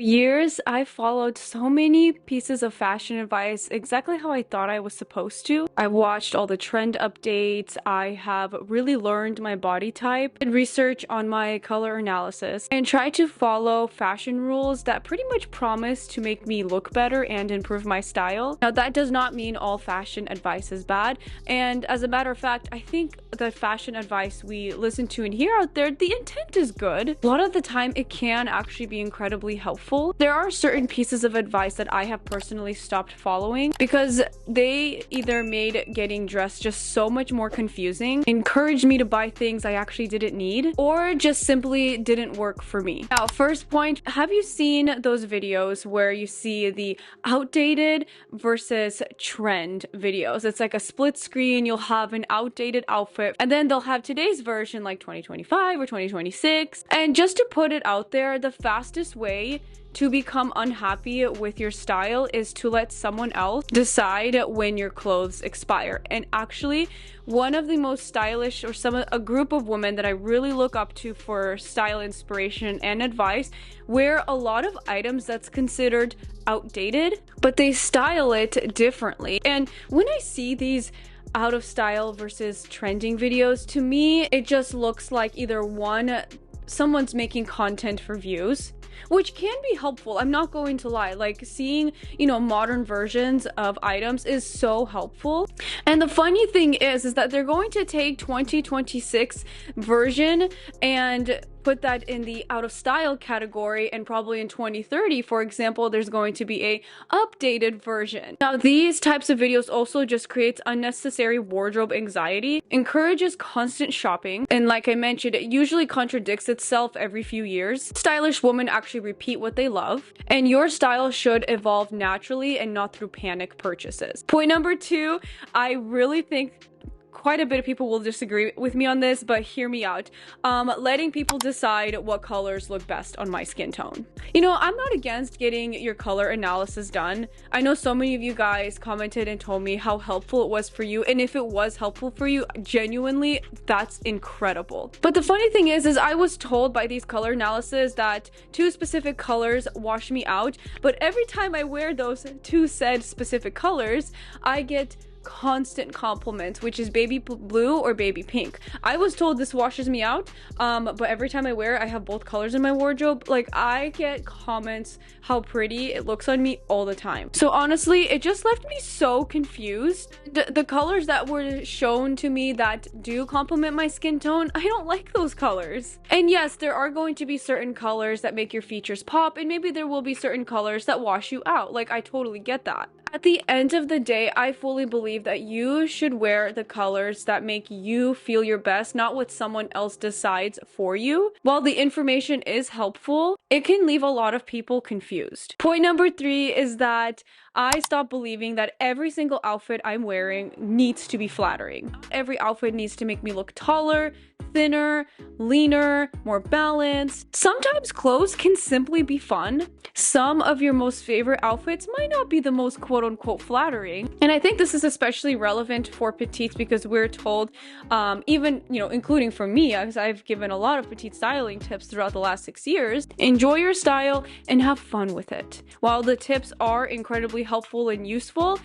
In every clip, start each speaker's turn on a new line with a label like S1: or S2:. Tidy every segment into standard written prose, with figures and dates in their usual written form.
S1: Years, I followed so many pieces of fashion advice exactly how I thought I was supposed to. I watched all the trend updates. I have really learned my body type, did research on my color analysis, and tried to follow fashion rules that pretty much promise to make me look better and improve my style. Now, that does not mean all fashion advice is bad. And as a matter of fact, I think the fashion advice we listen to and hear out there, the intent is good. A lot of the time, it can actually be incredibly helpful. There are certain pieces of advice that I have personally stopped following because they either made getting dressed just so much more confusing, encouraged me to buy things I actually didn't need, or just simply didn't work for me. Now, first point, have you seen those videos where you see the outdated versus trend videos? It's like a split screen, you'll have an outdated outfit, and then they'll have today's version like 2025 or 2026. And just to put it out there, the fastest way to become unhappy with your style is to let someone else decide when your clothes expire. And actually, one of the most stylish, or a group of women that I really look up to for style inspiration and advice, wear a lot of items that's considered outdated, but they style it differently. And when I see these out of style versus trending videos, to me it just looks like either one, someone's making content for views, which can be helpful. I'm not going to lie. Like, seeing, modern versions of items is so helpful. And the funny thing is that they're going to take 2026 version and put that in the out of style category, and probably in 2030, for example, there's going to be a updated version. Now, these types of videos also just creates unnecessary wardrobe anxiety, encourages constant shopping, and like I mentioned, it usually contradicts itself every few years. Stylish women actually repeat what they love, and your style should evolve naturally and not through panic purchases. Point number 2, I really think quite a bit of people will disagree with me on this, but hear me out. Letting people decide what colors look best on my skin tone. I'm not against getting your color analysis done. I know so many of you guys commented and told me how helpful it was for you, and if it was helpful for you, genuinely, that's incredible. But the funny thing is I was told by these color analysis that 2 specific colors wash me out, but every time I wear those 2 said specific colors, I get constant compliments, which is baby blue or baby pink. I was told this washes me out, but every time I wear it, I have both colors in my wardrobe. Like, I get comments how pretty it looks on me all the time. So honestly, it just left me so confused. The colors that were shown to me that do complement my skin tone, I don't like those colors. And yes, there are going to be certain colors that make your features pop, and maybe there will be certain colors that wash you out. Like, I totally get that. At the end of the day, I fully believe that you should wear the colors that make you feel your best, not what someone else decides for you. While the information is helpful, it can leave a lot of people confused. Point number 3 is that I stopped believing that every single outfit I'm wearing needs to be flattering. Every outfit needs to make me look taller, thinner, leaner, more balanced. Sometimes clothes can simply be fun. Some of your most favorite outfits might not be the most quote-unquote flattering. And I think this is especially relevant for petites because we're told, even, including for me, as I've given a lot of petite styling tips throughout the last 6 years, enjoy your style and have fun with it. While the tips are incredibly helpful and useful,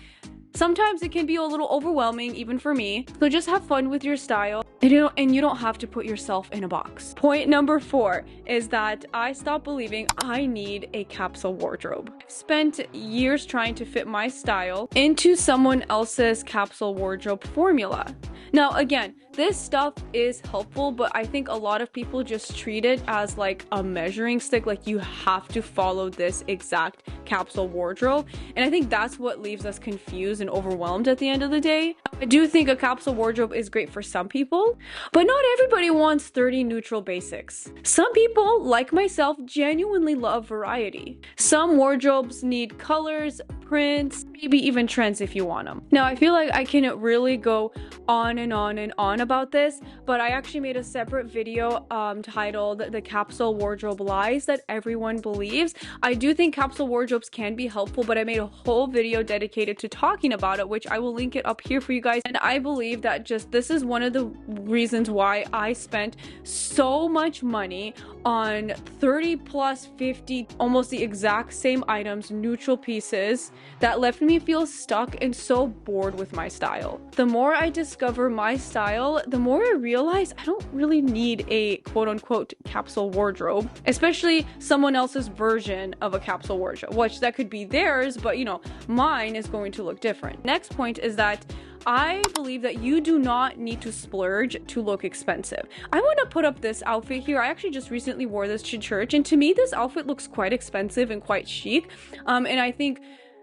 S1: sometimes it can be a little overwhelming, even for me. So just have fun with your style, and you don't have to put yourself in a box. Point number 4 is that I stopped believing I need a capsule wardrobe. I've spent years trying to fit my style into someone else's capsule wardrobe formula. Now, again, this stuff is helpful, but I think a lot of people just treat it as like a measuring stick, like you have to follow this exact capsule wardrobe. And I think that's what leaves us confused and overwhelmed at the end of the day. I do think a capsule wardrobe is great for some people, but not everybody wants 30 neutral basics. Some people, like myself, genuinely love variety. Some wardrobes need colors, prints, maybe even trends if you want them. Now, I feel like I can really go on and on and on about this, but I actually made a separate video titled The Capsule Wardrobe Lies That Everyone Believes. I do think capsule wardrobes can be helpful, but I made a whole video dedicated to talking about it, which I will link it up here for you guys. And I believe that this is one of the reasons why I spent so much money on 30 plus 50, almost the exact same items, neutral pieces, that left me feel stuck and so bored with my style. The more I discover my style, the more I realize I don't really need a quote-unquote capsule wardrobe, especially someone else's version of a capsule wardrobe, which that could be theirs, but you know, mine is going to look different. Next point is that I believe that you do not need to splurge to look expensive. I want to put up this outfit here. I actually just recently wore this to church, and to me this outfit looks quite expensive and quite chic, and I think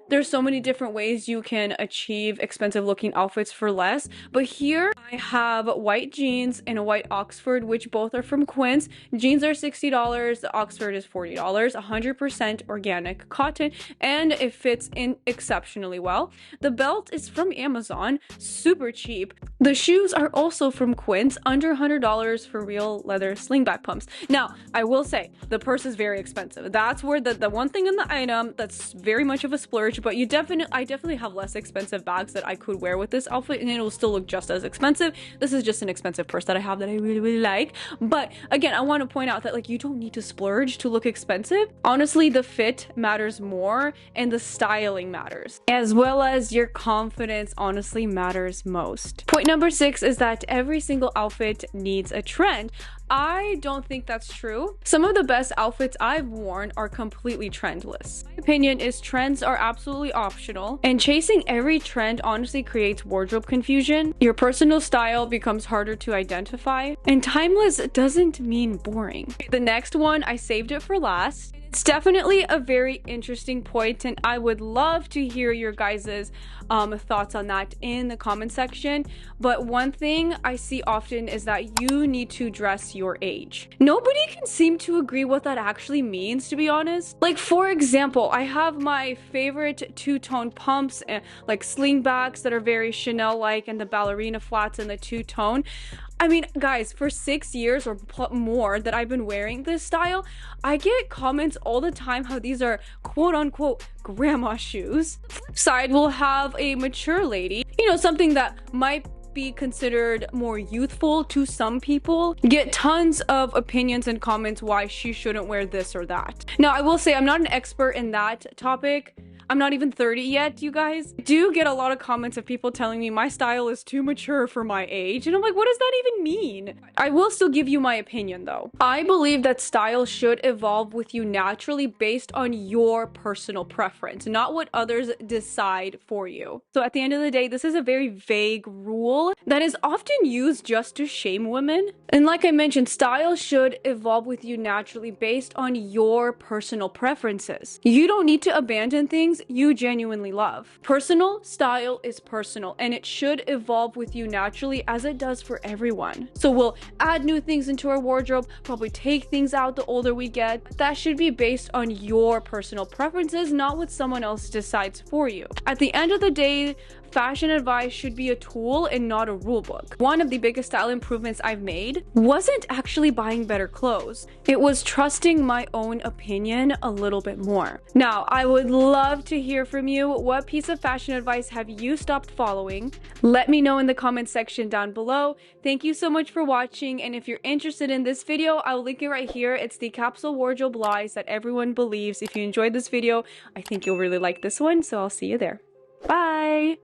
S1: there's so many different ways you can achieve expensive looking outfits for less, but here I have white jeans and a white Oxford, which both are from Quince. Jeans are $60, the Oxford is $40, 100% organic cotton, and it fits in exceptionally well. The belt is from Amazon, super cheap. The shoes are also from Quince, under $100 for real leather slingback pumps. Now, I will say, the purse is very expensive. That's where the one thing in the item that's very much of a splurge, but I definitely have less expensive bags that I could wear with this outfit and it will still look just as expensive. This is just an expensive purse that I have that I really, really like. But again, I want to point out that like you don't need to splurge to look expensive. Honestly, the fit matters more and the styling matters, as well as your confidence honestly matters most. Point number 6 is that every single outfit needs a trend. I don't think that's true. Some of the best outfits I've worn are completely trendless. My opinion is trends are absolutely optional, and chasing every trend honestly creates wardrobe confusion. Your personal style becomes harder to identify, and timeless doesn't mean boring. The next one, I saved it for last. It's definitely a very interesting point, and I would love to hear your guys' thoughts on that in the comment section. But one thing I see often is that you need to dress your age. Nobody can seem to agree what that actually means, to be honest. Like, for example, I have my favorite two-tone pumps, like slingbacks that are very Chanel-like, and the ballerina flats and the two-tone. I mean, guys, for 6 years or more that I've been wearing this style, I get comments all the time how these are quote-unquote grandma shoes. Flip side, we'll have a mature lady, you know, something that might be considered more youthful to some people, get tons of opinions and comments why she shouldn't wear this or that. Now, I will say I'm not an expert in that topic. I'm not even 30 yet, you guys. I do get a lot of comments of people telling me my style is too mature for my age, and I'm like, what does that even mean? I will still give you my opinion though. I believe that style should evolve with you naturally based on your personal preference, not what others decide for you. So at the end of the day, this is a very vague rule that is often used just to shame women. And like I mentioned, style should evolve with you naturally based on your personal preferences. You don't need to abandon things you genuinely love. Personal style is personal, and it should evolve with you naturally as it does for everyone. So we'll add new things into our wardrobe, probably take things out the older we get. That should be based on your personal preferences, not what someone else decides for you. At the end of the day, fashion advice should be a tool and not a rule book. One of the biggest style improvements I've made wasn't actually buying better clothes. It was trusting my own opinion a little bit more. Now, I would love to hear from you. What piece of fashion advice have you stopped following? Let me know in the comment section down below. Thank you so much for watching, and if you're interested in this video, I'll link it right here. It's the capsule wardrobe lies that everyone believes. If you enjoyed this video, I think you'll really like this one, so I'll see you there. Bye!